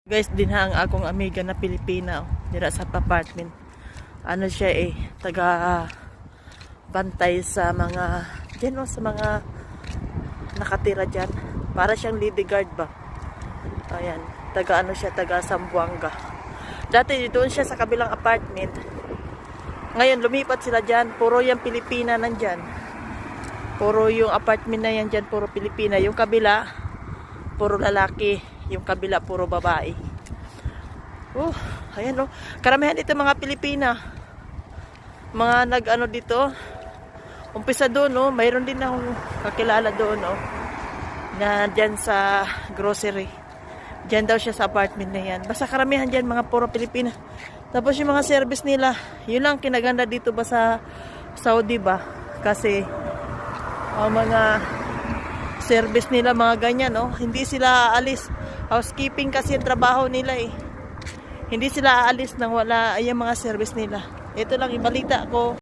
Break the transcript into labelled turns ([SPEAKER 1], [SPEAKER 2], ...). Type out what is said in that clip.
[SPEAKER 1] Guys, dinha ang akong amiga na Pilipina dira sa apartment. Ano siya taga bantay sa mga sa mga nakatira diyan. Para siyang lady guard ba. Ayan, taga taga Zamboanga. Dati doon siya sa kabilang apartment. Ngayon lumipat sila diyan, puro yung Pilipina nandiyan. Puro yung apartment na yan diyan, puro Pilipina. Yung kabila puro lalaki. Yung kabila puro babae. Ayan karamihan dito mga Pilipina. Mga nag dito. Umpisa doon mayroon din akong kakilala doon na diyan sa grocery. Diyan daw siya sa apartment na yan. Basta karamihan diyan mga puro Pilipina. Tapos yung mga service nila, yun lang kinaganda dito ba sa Saudi ba? Kasi mga service nila mga ganyan hindi sila aalis. Housekeeping kasi yung trabaho nila Hindi sila aalis nang wala yung mga service nila. Ito lang ibalita ko.